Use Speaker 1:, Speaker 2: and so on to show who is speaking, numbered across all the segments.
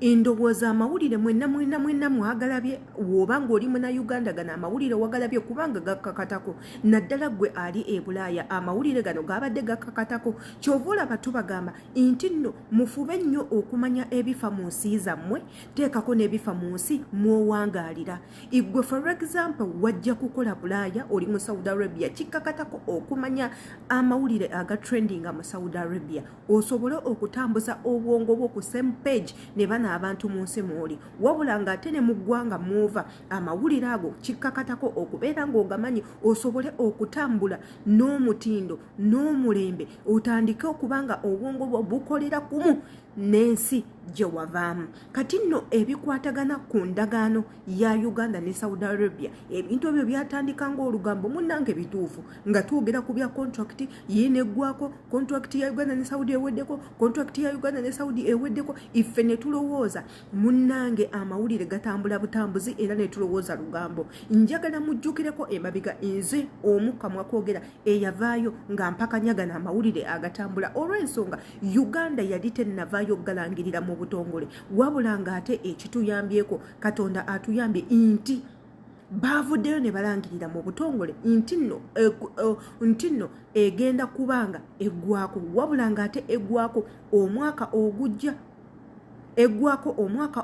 Speaker 1: Endowooza amawulire mwenna mwagalabye woba ng'oli muna Uganda gano amawulire wagalabye kubanga gakkakatako naddala gwe ali e Bulaaya amawulire gano gabadde gakkakatako kyova olaba tubagamba nti nno mufube nnyo okumanya ebifa mu nsi zammwe teekako n'ebifa mu nsi mwowangaalira igwe for example wajja kukola Bulaaya oli mu Saudi Arabia kikkakatako okumanya amawulire aga trendinga mu Saudi Arabia osobole okutambuza obwongo bwo ku same page ne bana abantu mu nsi mwoli wabula ng'ate ne mu ggwanga muva amawulire ago kikkakatako okubeera ng'ogamanyi osobole okutambula n'omutindo n'omulembe otandike okubanga obwongo bwo bukolera kumu n'ensi gye wavaamu kati nno ebikwatagana ku ndagaano ya Uganda ne Saudi Arabia ebintu ebyo byatandika ng'olugambo munnange bituufu nga twogera ku bya contract yeneggwako contract ya Uganda ne Saudi eweddeko contract ya Uganda ne Saudi eweddeko ife ne tulowooza munnange amawulire gatambula butambuzi era ne tulowooza lugambo njagala mujjukireko emabega nze omukamwa kwogera eyavaayo nga mpakanyagana amawulire agatambula olw'ensonga Uganda yali tennavaayo galangirira mu butongole wabula ng'ate ekituyambyeko Katonda atuyambye nti baavuddeyo ne balangirira mu butongole nti nno egenda kubanga eggwako wabula ng'ate eggwako omwaka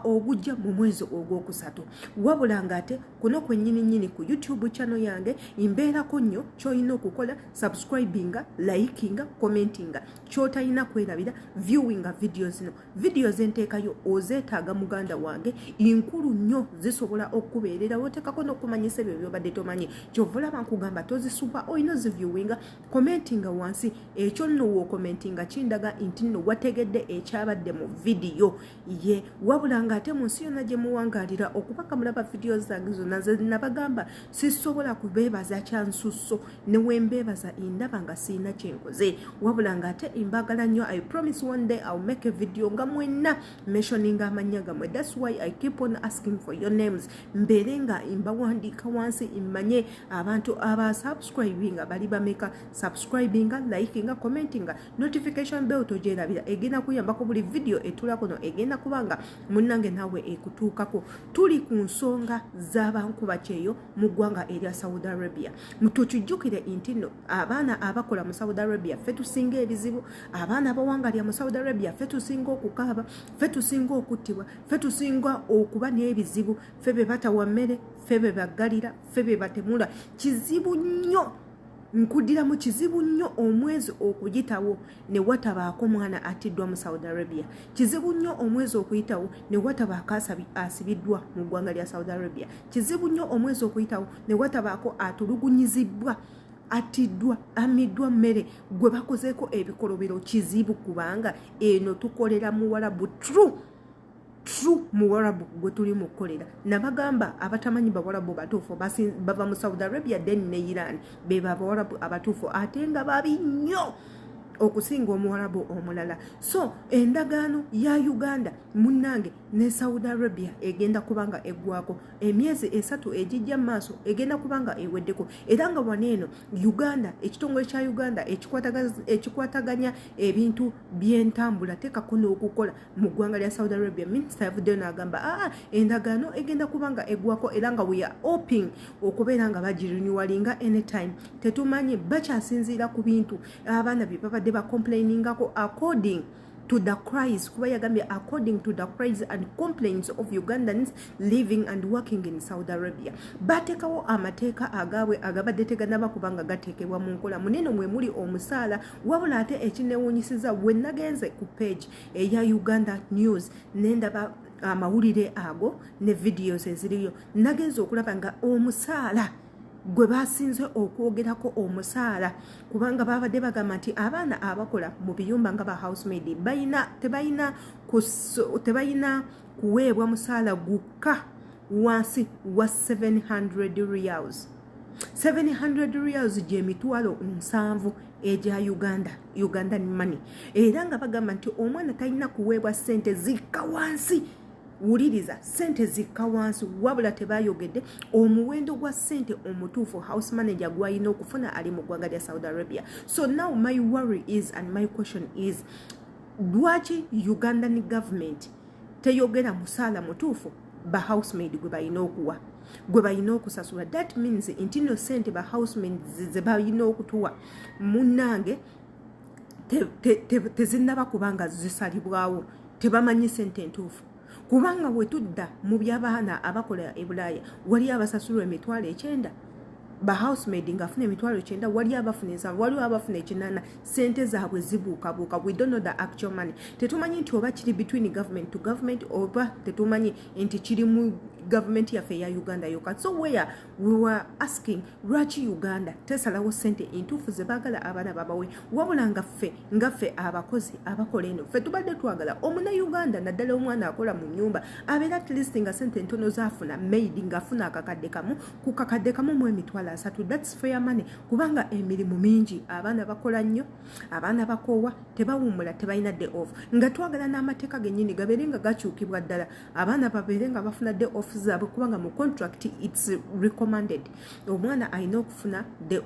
Speaker 1: ogujja mu mwezi ogwokusatu wabula ng'ate kuno kwennyini ku YouTube channel yange imbeerako nnyo ky'olina okukola subscribinga likinga commentinga ky'otalina kwerabira viewinga videos zino videos enteekayo ozeetaaga muganda wange inkulu nnyo zisobola okubeerera woteekako n'okumanyisa ebyo byobadde tomanyi ky'ova olaba nkugamba tozisuba olina ziviewinga commentinga wansi ekyo nno wookommentinga kindaga nti nno wategedde ekyabadde mu video ye wabula ng'ate mu nsi yonna gye muwangaalira okubaka mulaba video zange zonna ze nabagamba sisobola kubeebaza kyansusso ne wembeebaza indaba nga siina kyenkoze wabula ng'ate mbagala nnyo I promise one day I'll make a video nga mwenna mentioning amanya gamwe that's why I keep on asking for your names mbeere nga mbawandiika wansi mmanye abantu abasubscribinga bali bameka subscribinga likinga commentinga notification bell togyerabira egenda kuyambako buli video etulako no egenda kubanga munnange nawe ekutuukako tuli ku nsonga z'abankuba kyeyo mu ggwanga erya Saudi Arabia mutukijjukire nti nno abaana abakola mu Saudi Arabia ffe tusinga ebizibu abaana abawangalya mu Saudi Arabia ffe tusinga okukaaba ffe tusinga okuttibwa ffe tusinga okuba n'ebizibu ffe be batawa mmere ffe be baggalira ffe be batemula kizibu nnyo nkudiramu kizibu nnyo omwezi okuyitawo ne watabaako mwana atiddwa mu Saudi Arabia kizibu nnyo omwezi okuyitawo ne watabaako asibiddwa mu ggwanga lya Saudi Arabia kizibu nnyo omwezi okuyitawo ne watabaako atulugunyizibwa atiddwa amiddwa mmere gwe bakozeeko ebikolobero kizibu kubanga eno tukolera mu Warabu true muwarabu gwe tuli mu kukolera nabagamba abatamanyi bawarabu batuufu bava mu Saudi Arabia then ne Iran be bawarabu abatuufu ate nga babi nnyo okusinga omuwarabu omulala so endagaano ya Uganda munnange ne Saudi Arabia egenda kubanga eggwako emyezi 3 ejijja maaso egenda kubanga eweddeko era nga waneeno Uganda ekitongole kya Uganda ekikwataganya ebintu by'entambula teekako n'okukola mu ggwanga lya Saudi Arabia minisita yavuddeyo n'agamba endagaano egenda kubanga eggwako era nga we are hoping okubeera nga bagirenewalinga anytime tetumanyi bakyasinziira ku bintu abaana bye babadde bakomplainingako according to the cries kuba yagambye according to the cries and complaints of Ugandans living and working in Saudi Arabia batekawo amateeka agaabwe agabadde teganaba kubanga gateekebwa mu nkola munene mwe muli omusaala wabula ate ekinewunyisiza bwe nagenze ku page eya Uganda News nendaba amawulire ago ne videos eziriyo nagenze okulaba nga omusaala gwe basinze okwogerako omusaala kubanga babadde bagamba nti abaana abakola mu biyumba nga ba housemaid tebayina kuweebwa musaala gukka wansi wa 700 riyals 700 riyals gyemitwalo 7 eja Ugandan money era nga bagamba nti omwana talina kuweebwa sente zikka wansi wuliriza sente zikka wansi wabula tebayogedde omuwendo gwa sente omutuufu house manager gwalina okufuna ali mu ggwanga lya Saudi Arabia so now my worry is and my question is lwaki Ugandan government teyogera musaala mutuufu ba housemaid gwe balina okuwa gwe balina okusasula. That means nti no sente ba housemaid ze balina okutuwa munnange tezinnaba kubanga zisalibwawo, tebamanyi sente entuufu. Kubanga bwe tudda mu by'abaana abakola e Bulaaya wali abasasulwa emitwalo 9 ba housemaid ngafuna emitwalo 9, wali abafuna ensanvu, wali abafuna 8, sente zaabwe zibuukabuuka. We don't know the actual money. Tetumanyi nti oba kiri between government to government oba tetumanyi nti kiri mu government yaffe ya Uganda yokka. So where we were asking lwaki Uganda tesalawo sente entuufu ze baagala abaana babawe, wabula ngaffe abakozi abakola eno ffe tubadde twagala omuna Uganda naddala omwana akola mu nyumba abeera at least nga sente ntono zaafuna maid ngafuna akakadde kamu ku kakadde kamu mu emitwalo 3. That's fair money kubanga emirimu mingi abaana bakola nnyo, abaana bakoowa, tebawummula, tebalina day off. Nga twagala n'amateeka gennyini gabeere nga gakyukibwa ddala, abaana babeere nga bafuna day off zaabwe kubanga mu contract it's recommended omwana alina okufuna day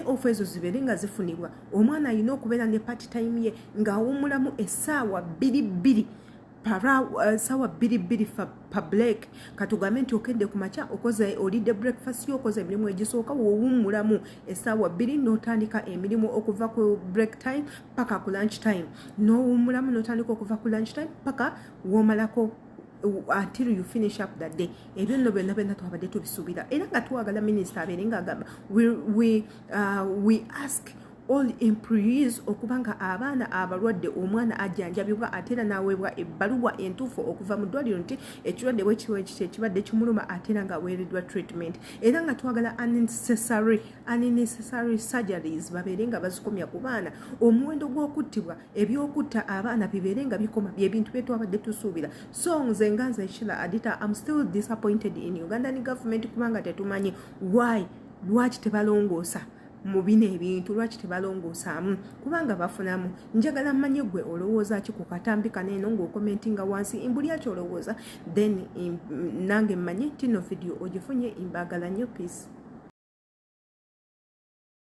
Speaker 1: off ezo zibeere nga zifunibwa. Omwana alina okubeera ne part time ye ng'awummulamu essaawa 2 sawa 2 pa break. Katugambe nti okedde ku makya okoze olidde breakfast yo okoze emirimu egisooka woowummulamu essaawa 2 n'otandika emirimu okuva ku break time paka ku lunch time, n'owummulamu n'otandika okuva ku lunch time paka w'omalako until you finish up that day. Ebyo nno byonna twabadde tubisuubira era nga twagala minisita abeere nga agamba we ask all employees okubanga abaana abalwadde omwana ajjanjabibwa ate era n'aweebwa ebbaluwa entuufu okuva mu ddwaliro nti ekirwadde bwe kiwe ekibadde kimuluma ate era ng'aweereddwa treatment, era nga twagala unnecessary surgeries babeere nga bazikomya ku baana. Omuwendo gw'okuttibwa ebyokutta abaana bibeere nga bikoma, byebintu bye twabadde tusuubira. So nze nga nze Sheila Adita, I'm still disappointed in Ugandan government kubanga tetumanyi lwaki tebalongoosa mu bino ebintu, lwaki tebalongoosaamu kubanga bafunamu. Njagala mmanye gwe olowooza ki ku katambi kaneeno ng'okomentinga wansi imbuli akyo olowooza, then nange mmanye tino video ogifunye, imbaagala nnyo. Peace.